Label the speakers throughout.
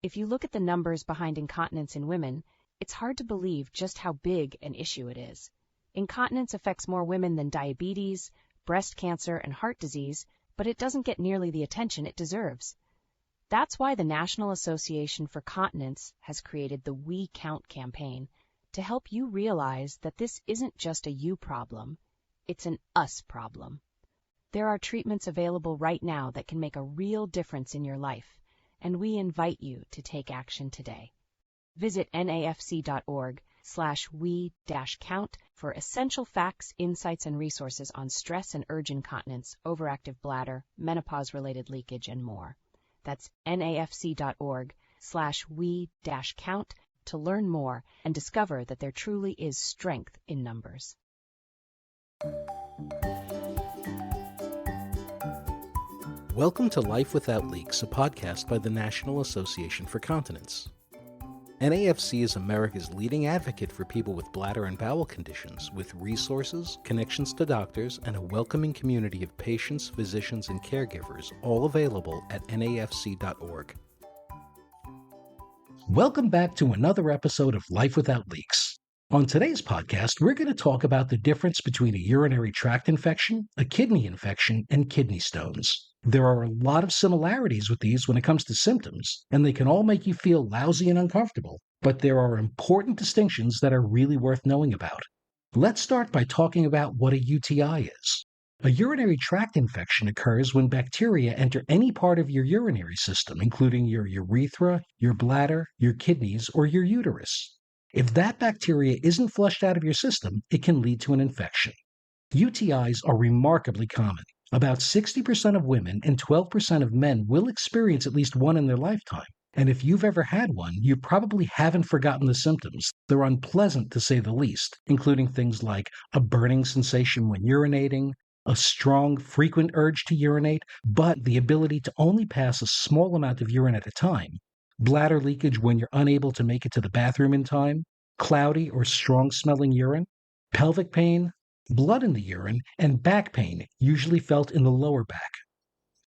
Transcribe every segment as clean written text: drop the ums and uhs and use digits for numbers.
Speaker 1: If you look at the numbers behind incontinence in women, it's hard to believe just how big an issue it is. Incontinence affects more women than diabetes, breast cancer, and heart disease, but it doesn't get nearly the attention it deserves. That's why the National Association for Continence has created the We Count campaign to help you realize that this isn't just a you problem, it's an us problem. There are treatments available right now that can make a real difference in your life, and we invite you to take action today. Visit nafc.org/we-count for essential facts, insights, and resources on stress and urge incontinence, overactive bladder, menopause-related leakage, and more. That's nafc.org/we-count to learn more and discover that there truly is strength in numbers.
Speaker 2: Welcome to Life Without Leaks, a podcast by the National Association for Continence. NAFC is America's leading advocate for people with bladder and bowel conditions, with resources, connections to doctors, and a welcoming community of patients, physicians, and caregivers, all available at nafc.org. Welcome back to another episode of Life Without Leaks. On today's podcast, we're going to talk about the difference between a urinary tract infection, a kidney infection, and kidney stones. There are a lot of similarities with these when it comes to symptoms, and they can all make you feel lousy and uncomfortable, but there are important distinctions that are really worth knowing about. Let's start by talking about what a UTI is. A urinary tract infection occurs when bacteria enter any part of your urinary system, including your urethra, your bladder, your kidneys, or your uterus. If that bacteria isn't flushed out of your system, it can lead to an infection. UTIs are remarkably common. About 60% of women and 12% of men will experience at least one in their lifetime. And if you've ever had one, you probably haven't forgotten the symptoms. They're unpleasant to say the least, including things like a burning sensation when urinating, a strong, frequent urge to urinate, but the ability to only pass a small amount of urine at a time, bladder leakage when you're unable to make it to the bathroom in time, cloudy or strong-smelling urine, pelvic pain, blood in the urine, and back pain, usually felt in the lower back.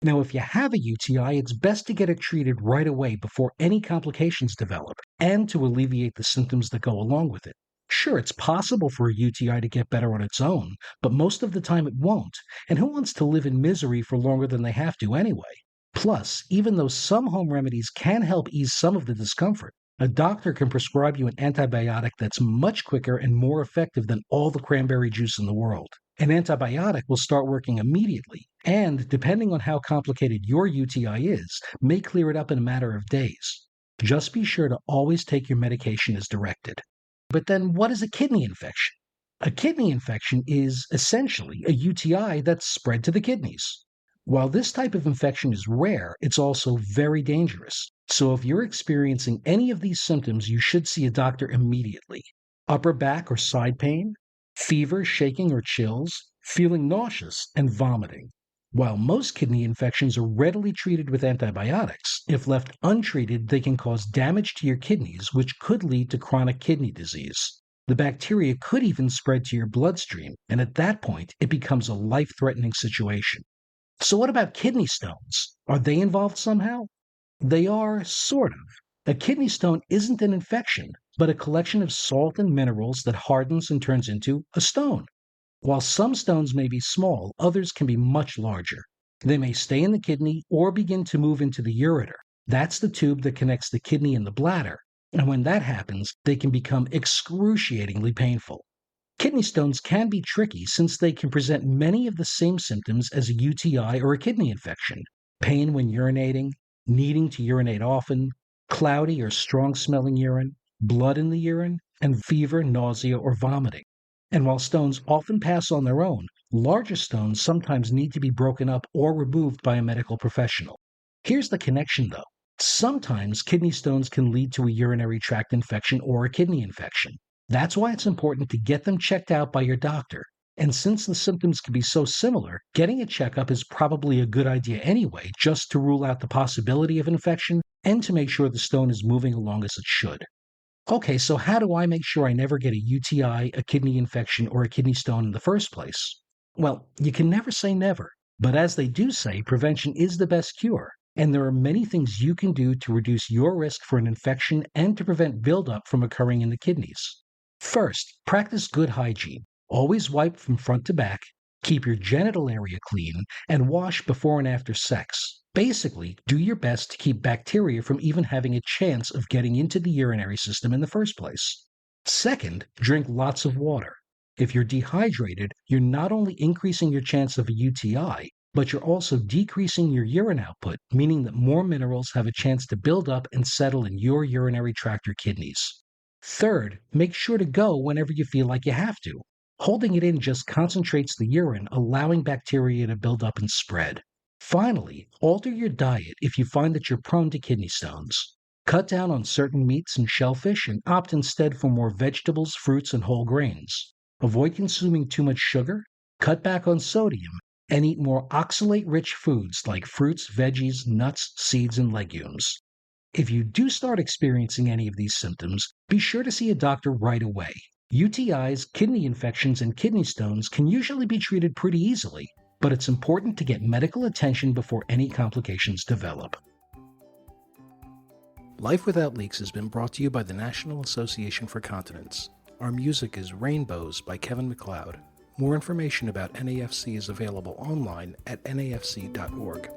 Speaker 2: Now, if you have a UTI, it's best to get it treated right away before any complications develop, and to alleviate the symptoms that go along with it. Sure, it's possible for a UTI to get better on its own, but most of the time it won't, and who wants to live in misery for longer than they have to anyway? Plus, even though some home remedies can help ease some of the discomfort, a doctor can prescribe you an antibiotic that's much quicker and more effective than all the cranberry juice in the world. An antibiotic will start working immediately, and depending on how complicated your UTI is, may clear it up in a matter of days. Just be sure to always take your medication as directed. But then what is a kidney infection? A kidney infection is essentially a UTI that's spread to the kidneys. While this type of infection is rare, it's also very dangerous. So if you're experiencing any of these symptoms, you should see a doctor immediately. Upper back or side pain, fever, shaking or chills, feeling nauseous, and vomiting. While most kidney infections are readily treated with antibiotics, if left untreated, they can cause damage to your kidneys, which could lead to chronic kidney disease. The bacteria could even spread to your bloodstream, and at that point, it becomes a life-threatening situation. So what about kidney stones? Are they involved somehow? They are, sort of. A kidney stone isn't an infection, but a collection of salt and minerals that hardens and turns into a stone. While some stones may be small, others can be much larger. They may stay in the kidney or begin to move into the ureter. That's the tube that connects the kidney and the bladder. And when that happens, they can become excruciatingly painful. Kidney stones can be tricky since they can present many of the same symptoms as a UTI or a kidney infection. Pain when urinating, needing to urinate often, cloudy or strong-smelling urine, blood in the urine, and fever, nausea, or vomiting. And while stones often pass on their own, larger stones sometimes need to be broken up or removed by a medical professional. Here's the connection, though. Sometimes kidney stones can lead to a urinary tract infection or a kidney infection. That's why it's important to get them checked out by your doctor. And since the symptoms can be so similar, getting a checkup is probably a good idea anyway, just to rule out the possibility of infection and to make sure the stone is moving along as it should. Okay, so how do I make sure I never get a UTI, a kidney infection, or a kidney stone in the first place? Well, you can never say never, but as they do say, prevention is the best cure. And there are many things you can do to reduce your risk for an infection and to prevent buildup from occurring in the kidneys. First, practice good hygiene. Always wipe from front to back, keep your genital area clean, and wash before and after sex. Basically, do your best to keep bacteria from even having a chance of getting into the urinary system in the first place. Second, drink lots of water. If you're dehydrated, you're not only increasing your chance of a UTI, but you're also decreasing your urine output, meaning that more minerals have a chance to build up and settle in your urinary tract or kidneys. Third, make sure to go whenever you feel like you have to. Holding it in just concentrates the urine, allowing bacteria to build up and spread. Finally, alter your diet if you find that you're prone to kidney stones. Cut down on certain meats and shellfish and opt instead for more vegetables, fruits, and whole grains. Avoid consuming too much sugar, cut back on sodium, and eat more oxalate-rich foods like fruits, veggies, nuts, seeds, and legumes. If you do start experiencing any of these symptoms, be sure to see a doctor right away. UTIs, kidney infections, and kidney stones can usually be treated pretty easily, but it's important to get medical attention before any complications develop. Life Without Leaks has been brought to you by the National Association for Continence. Our music is Rainbows by Kevin MacLeod. More information about NAFC is available online at nafc.org.